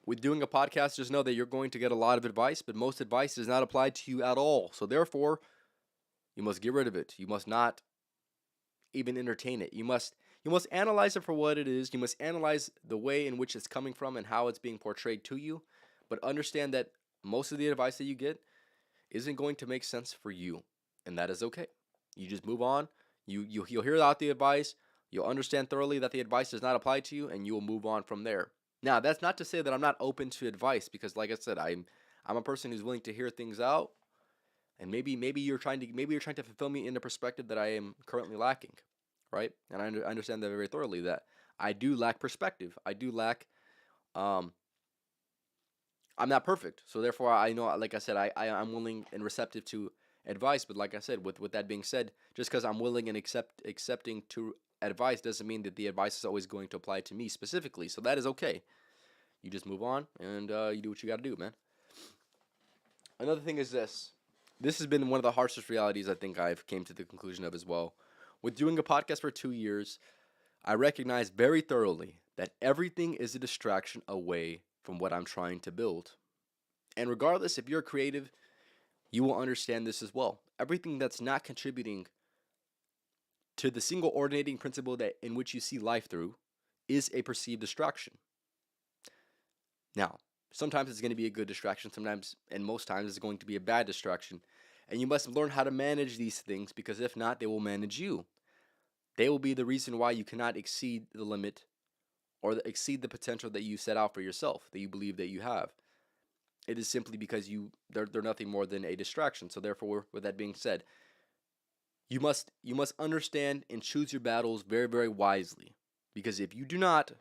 with doing a podcast, just know that you're going to get a lot of advice, but most advice does not apply to you at all. So, therefore, you must get rid of it. You must not even entertain it. You must analyze it for what it is. You must analyze the way in which it's coming from and how it's being portrayed to you. But understand that most of the advice that you get isn't going to make sense for you, and that is okay. You just move on. You'll hear out the advice. You'll understand thoroughly that the advice does not apply to you, and you will move on from there. Now, that's not to say that I'm not open to advice, because, like I said, I'm a person who's willing to hear things out, and maybe you're trying to fulfill me in a perspective that I am currently lacking, right? And I understand that very thoroughly, that I do lack perspective. I do lack. I'm not perfect, so therefore I know, like I said, I'm willing and receptive to advice. But like I said, with that being said, just because I'm willing and accepting to advice doesn't mean that the advice is always going to apply to me specifically. So that is okay. You just move on and you do what you got to do, man. Another thing is this. This has been one of the harshest realities I think I've came to the conclusion of as well. With doing a podcast for 2 years, I recognize very thoroughly that everything is a distraction away from what I'm trying to build. And regardless if you're creative, you will understand this as well. Everything that's not contributing to the single ordinating principle that in which you see life through is a perceived distraction. Now, sometimes it's going to be a good distraction, sometimes and most times it's going to be a bad distraction. And you must learn how to manage these things, because if not, they will manage you. They will be the reason why you cannot exceed the limit or exceed the potential that you set out for yourself, that you believe that you have. It is simply because they're nothing more than a distraction. So therefore, with that being said, you must understand and choose your battles very, very wisely. Because if you do not,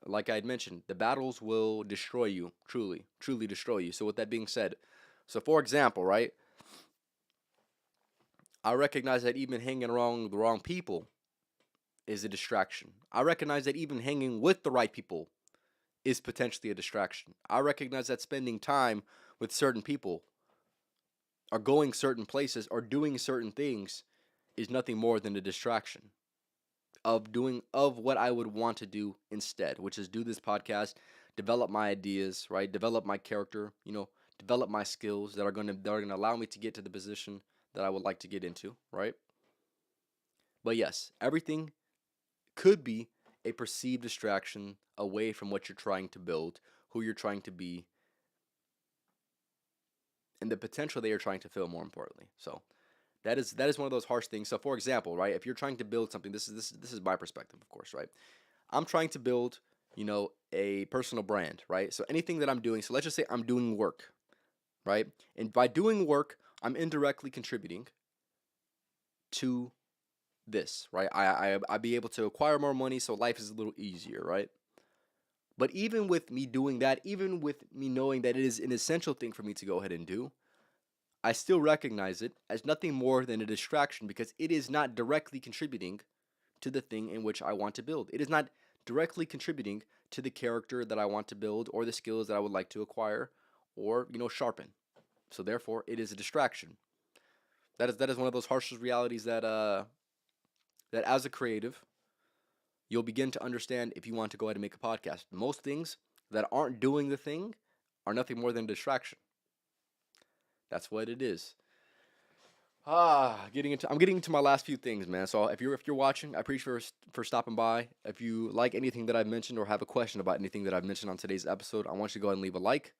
like I had mentioned, the battles will destroy you, truly, truly destroy you. So with that being said, so for example, right, I recognize that even hanging around the wrong people is a distraction. I recognize that even hanging with the right people is potentially a distraction. I recognize that spending time with certain people or going certain places or doing certain things is nothing more than a distraction of what I would want to do instead, which is do this podcast, develop my ideas, right? Develop my character, develop my skills that are gonna allow me to get to the position that I would like to get into, right? But yes, everything could be a perceived distraction away from what you're trying to build, who you're trying to be, and the potential that you're trying to fill, more importantly. So that is one of those harsh things. So for example, right, if you're trying to build something, this is my perspective, of course, right? I'm trying to build, a personal brand, right? So anything that I'm doing, so let's just say I'm doing work, right? And by doing work, I'm indirectly contributing to this, right? I be able to acquire more money, so life is a little easier, right? But even with me doing that, even with me knowing that it is an essential thing for me to go ahead and do, I still recognize it as nothing more than a distraction, because it is not directly contributing to the thing in which I want to build. It is not directly contributing to the character that I want to build or the skills that I would like to acquire or, sharpen. So therefore, it is a distraction. That is one of those harshest realities that as a creative, you'll begin to understand if you want to go ahead and make a podcast. Most things that aren't doing the thing are nothing more than a distraction. That's what it is. I'm getting into my last few things, man. So if you're watching, I appreciate for stopping by. If you like anything that I've mentioned or have a question about anything that I've mentioned on today's episode, I want you to go ahead and leave a like.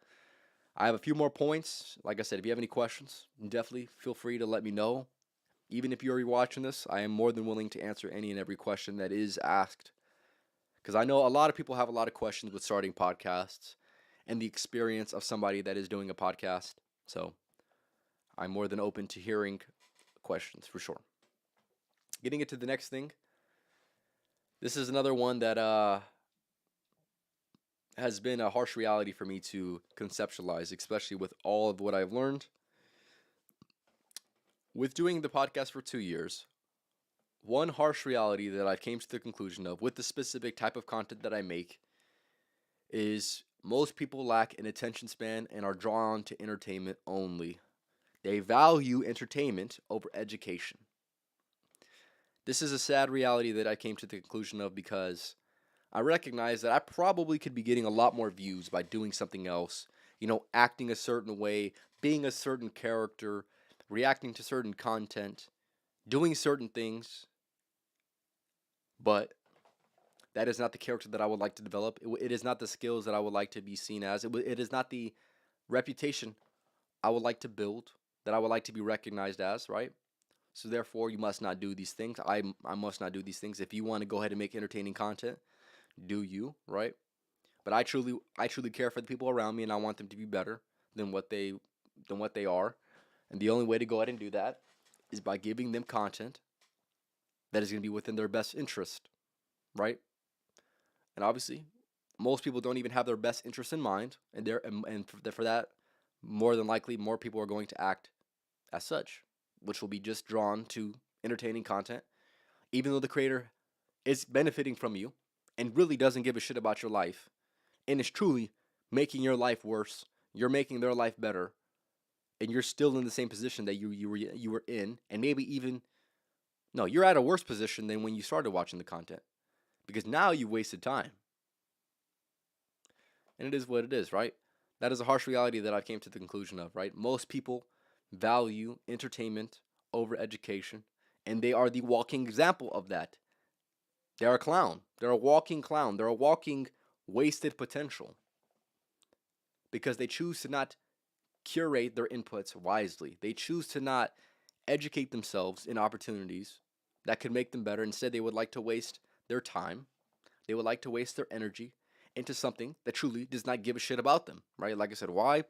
I have a few more points. Like I said, if you have any questions, definitely feel free to let me know. Even if you're watching this, I am more than willing to answer any and every question that is asked. Because I know a lot of people have a lot of questions with starting podcasts and the experience of somebody that is doing a podcast. So I'm more than open to hearing questions for sure. Getting into the next thing. This is another one that has been a harsh reality for me to conceptualize, especially with all of what I've learned. With doing the podcast for 2 years, one harsh reality that I came to the conclusion of with the specific type of content that I make is most people lack an attention span and are drawn to entertainment only. They value entertainment over education. This is a sad reality that I came to the conclusion of because I recognize that I probably could be getting a lot more views by doing something else, acting a certain way, being a certain character, reacting to certain content, doing certain things, but that is not the character that I would like to develop. It is not the skills that I would like to be seen as. It is not the reputation I would like to build, that I would like to be recognized as, right? So therefore, you must not do these things. I must not do these things. If you want to go ahead and make entertaining content, do you, right? But I truly care for the people around me, and I want them to be better than what they are. And the only way to go ahead and do that is by giving them content that is going to be within their best interest, right? And obviously, most people don't even have their best interest in mind, for that, more than likely, more people are going to act as such, which will be just drawn to entertaining content, even though the creator is benefiting from you and really doesn't give a shit about your life, and is truly making your life worse. You're making their life better, and you're still in the same position that you were in, and maybe even no, you're at a worse position than when you started watching the content, because now you wasted time. And it is what it is, right? That is a harsh reality that I came to the conclusion of, right? Most people value entertainment over education, and they are the walking example of that. They're a clown. They're a walking clown. They're a walking wasted potential because they choose to not curate their inputs wisely. They choose to not educate themselves in opportunities that could make them better. Instead, they would like to waste their time. They would like to waste their energy into something that truly does not give a shit about them, right? Like I said, why?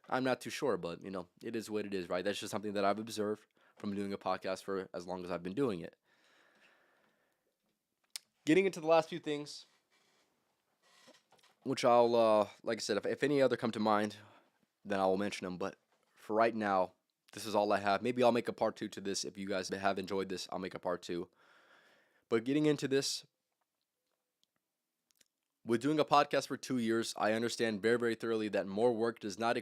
I'm not too sure, but it is what it is, right? That's just something that I've observed from doing a podcast for as long as I've been doing it. Getting into the last few things, which I'll, like I said, if any other come to mind, then I will mention them. But for right now, this is all I have. Maybe I'll make a part two to this. If you guys have enjoyed this, I'll make a part two. But getting into this, with doing a podcast for 2 years, I understand very, very thoroughly that more work does not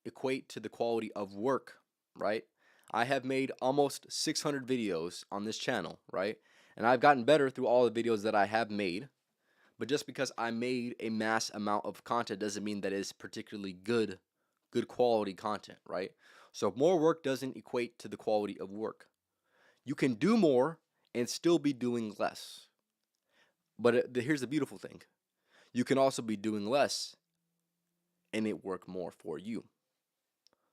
equate to the quality of work, right? I have made almost 600 videos on this channel, right? And I've gotten better through all the videos that I have made. But just because I made a mass amount of content doesn't mean that it's particularly good quality content, right? So more work doesn't equate to the quality of work. You can do more and still be doing less. But here's the beautiful thing. You can also be doing less and it work more for you.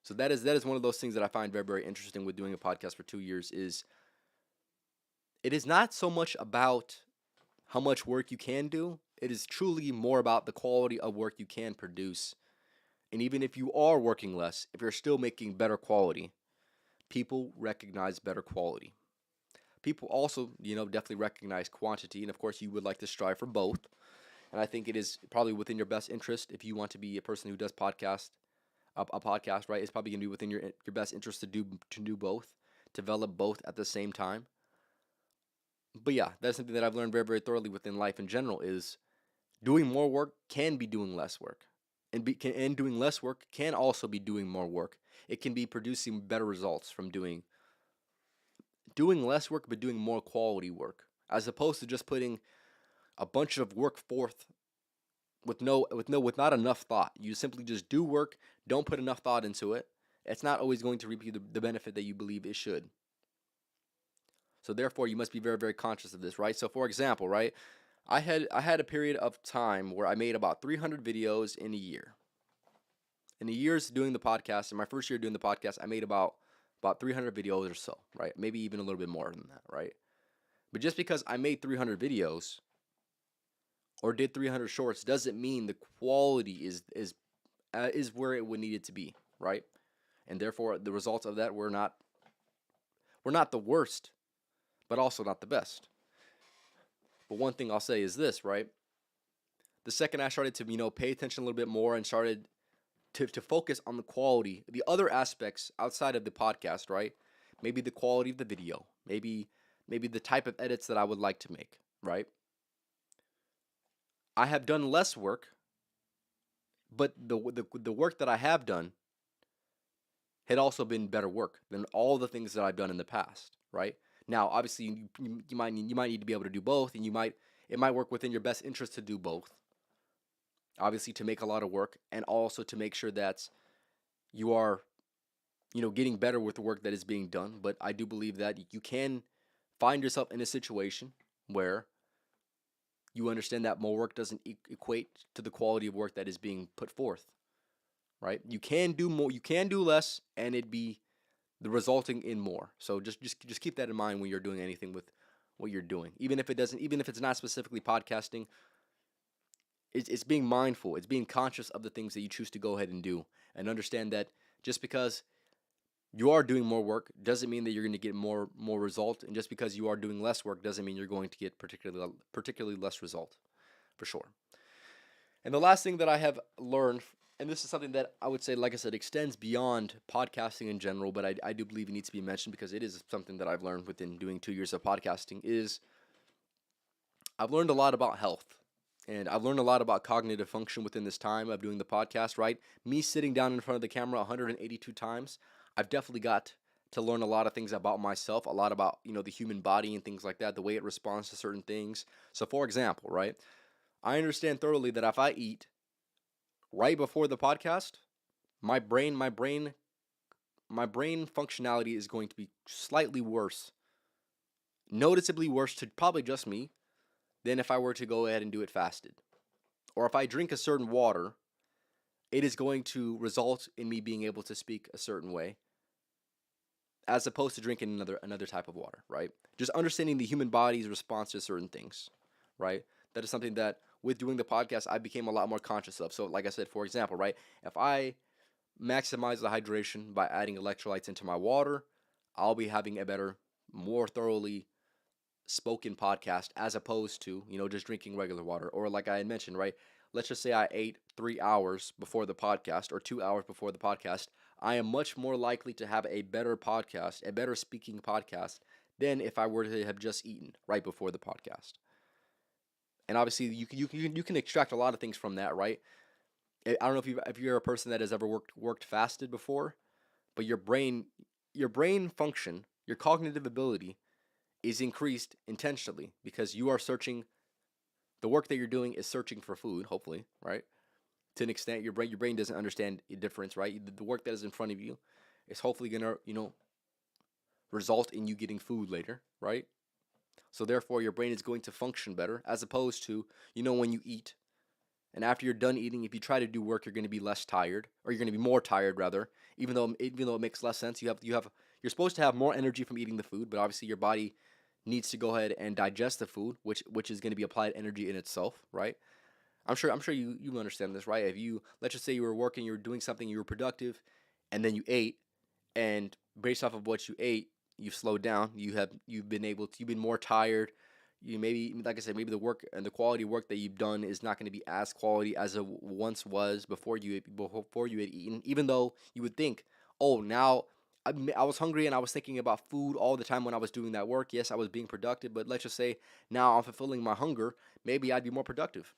So that is one of those things that I find very, very interesting with doing a podcast for 2 years is it is not so much about how much work you can do. It is truly more about the quality of work you can produce. And even if you are working less, if you're still making better quality, people recognize better quality. People also, definitely recognize quantity. And of course, you would like to strive for both. And I think it is probably within your best interest if you want to be a person who does a podcast, right? It's probably going to be within your best interest to do both, develop both at the same time. But yeah, that's something that I've learned very, very thoroughly within life in general is doing more work can be doing less work. And doing less work can also be doing more work. It can be producing better results from doing less work but doing more quality work, as opposed to just putting a bunch of work forth with not enough thought. You simply just do work, don't put enough thought into it. It's not always going to reap you the benefit that you believe it should. So therefore, you must be very, very conscious of this, right? So for example, right, I had a period of time where I made about 300 videos in a year. In a year's doing the podcast, in my first year doing the podcast, I made about 300 videos or so, right? Maybe even a little bit more than that, right? But just because I made 300 videos or did 300 shorts doesn't mean the quality is where it would need it to be, right? And therefore, the results of that were not the worst, but also not the best. But one thing I'll say is this, right? The second I started to, pay attention a little bit more and started to focus on the quality, the other aspects outside of the podcast, right? Maybe the quality of the video, maybe the type of edits that I would like to make, right? I have done less work, but the work that I have done had also been better work than all the things that I've done in the past, right? Now, obviously, you might need to be able to do both, and it might work within your best interest to do both. Obviously, to make a lot of work, and also to make sure that you are, getting better with the work that is being done. But I do believe that you can find yourself in a situation where you understand that more work doesn't equate to the quality of work that is being put forth, right? You can do more, you can do less, and it'd be the resulting in more. So just keep that in mind when you're doing anything with what you're doing. Even if it's not specifically podcasting, it's being mindful. It's being conscious of the things that you choose to go ahead and do, and understand that just because you are doing more work doesn't mean that you're going to get more result, and just because you are doing less work doesn't mean you're going to get particularly less result, for sure. And the last thing that I have learned, and this is something that I would say, like I said, extends beyond podcasting in general, but I do believe it needs to be mentioned because it is something that I've learned within doing 2 years of podcasting, is I've learned a lot about health. And I've learned a lot about cognitive function within this time of doing the podcast, right? Me sitting down in front of the camera 182 times, I've definitely got to learn a lot of things about myself, a lot about, the human body and things like that, the way it responds to certain things. So for example, right, I understand thoroughly that if I eat right before the podcast, my brain my brain functionality is going to be slightly worse, noticeably worse to probably just me, than if I were to go ahead and do it fasted. Or if I drink a certain water, it is going to result in me being able to speak a certain way, as opposed to drinking another type of water, right? Just understanding the human body's response to certain things, right? That is something that with doing the podcast I became a lot more conscious of. So like I said, for example, right, if I maximize the hydration by adding electrolytes into my water, I'll be having a better, more thoroughly spoken podcast as opposed to, just drinking regular water. Or like I had mentioned, right? Let's just say I ate 3 hours before the podcast or 2 hours before the podcast. I am much more likely to have a better podcast, a better speaking podcast than if I were to have just eaten right before the podcast. And obviously, you can extract a lot of things from that, right? I don't know if you're a person that has ever worked fasted before, but your brain function, your cognitive ability is increased intentionally because you are searching. The work that you're doing is searching for food, hopefully, right? To an extent, your brain doesn't understand the difference, right? The work that is in front of you is hopefully gonna result in you getting food later, right? So therefore, your brain is going to function better as opposed to when you eat. And after you're done eating, if you try to do work, you're going to be less tired, or you're going to be more tired rather. Even though it makes less sense, you're supposed to have more energy from eating the food, but obviously your body needs to go ahead and digest the food, which is going to be applied energy in itself, right? I'm sure you understand this, right? If you let's just say you were working, you were doing something, you were productive, and then you ate, and based off of what you ate, you've slowed down. You've been more tired. You maybe, like I said, maybe the work and the quality of work that you've done is not going to be as quality as it once was before you had eaten. Even though you would think, oh, now I was hungry and I was thinking about food all the time when I was doing that work. Yes, I was being productive, but let's just say now I'm fulfilling my hunger. Maybe I'd be more productive,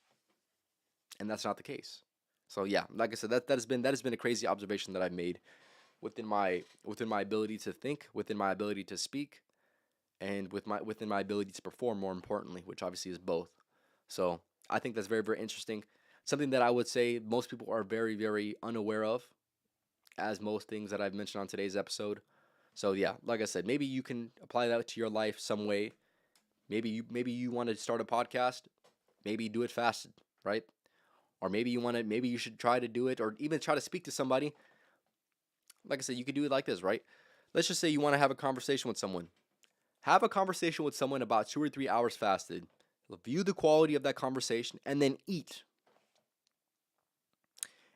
and that's not the case. So yeah, like I said, that has been a crazy observation that I've made within my ability to think, within my ability to speak, and within my ability to perform, more importantly, which obviously is both. So I think that's very, very interesting. Something that I would say most people are very, very unaware of, as most things that I've mentioned on today's episode. So yeah, like I said, maybe you can apply that to your life some way. Maybe you want to start a podcast. Maybe do it fasted, right? Or maybe you should try to do it, or even try to speak to somebody. Like I said, you could do it like this, right? Let's just say you want to have a conversation with someone. Have a conversation with someone about 2 or 3 hours fasted. View the quality of that conversation and then eat.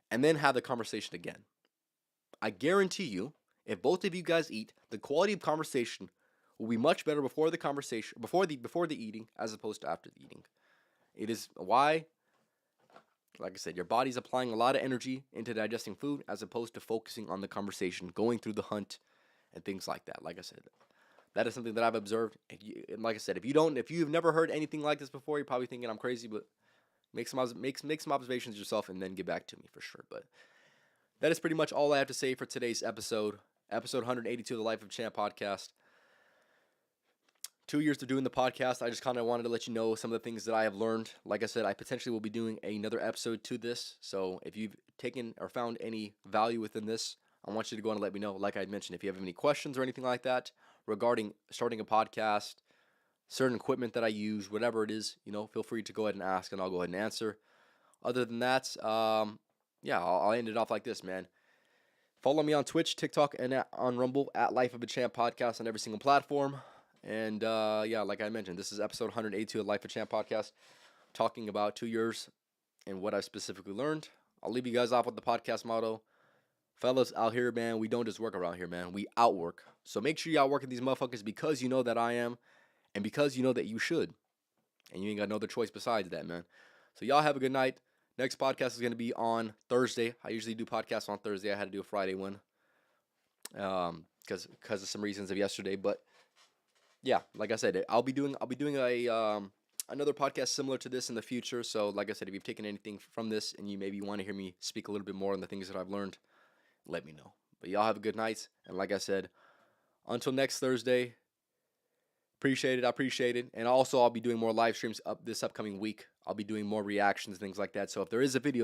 And then have the conversation again. I guarantee you, if both of you guys eat, the quality of conversation will be much better before the conversation, before the eating, as opposed to after the eating. It is why, like I said, your body's applying a lot of energy into digesting food as opposed to focusing on the conversation, going through the hunt, and things like that. Like I said, that is something that I've observed. And like I said, if you've never heard anything like this before, you're probably thinking I'm crazy. But make some observations yourself and then get back to me for sure. But that is pretty much all I have to say for today's episode 182 of the Life of Champ podcast. 2 years of doing the podcast, I just kind of wanted to let you know some of the things that I have learned. Like I said, I potentially will be doing another episode to this. So if you've taken or found any value within this, I want you to go on and let me know. Like I mentioned, if you have any questions or anything like that regarding starting a podcast, certain equipment that I use, whatever it is, feel free to go ahead and ask, and I'll go ahead and answer. Other than that, yeah, I'll end it off like this, man. Follow me on Twitch, TikTok, and on Rumble at Life of a Champ podcast on every single platform. And yeah, like I mentioned, this is episode 182 of Life of Champ podcast, talking about 2 years and what I specifically learned. I'll leave you guys off with the podcast motto. Fellas out here, man, we don't just work around here, man. We outwork. So make sure you outworking these motherfuckers because you know that I am, and because you know that you should. And you ain't got no other choice besides that, man. So y'all have a good night. Next podcast is going to be on Thursday. I usually do podcasts on Thursday. I had to do a Friday one because of some reasons of yesterday. But yeah, like I said, I'll be doing a another podcast similar to this in the future. So like I said, if you've taken anything from this and you maybe want to hear me speak a little bit more on the things that I've learned, let me know. But y'all have a good night. And like I said, until next Thursday, appreciate it. I appreciate it. And also, I'll be doing more live streams this upcoming week. I'll be doing more reactions, things like that. So if there is a video that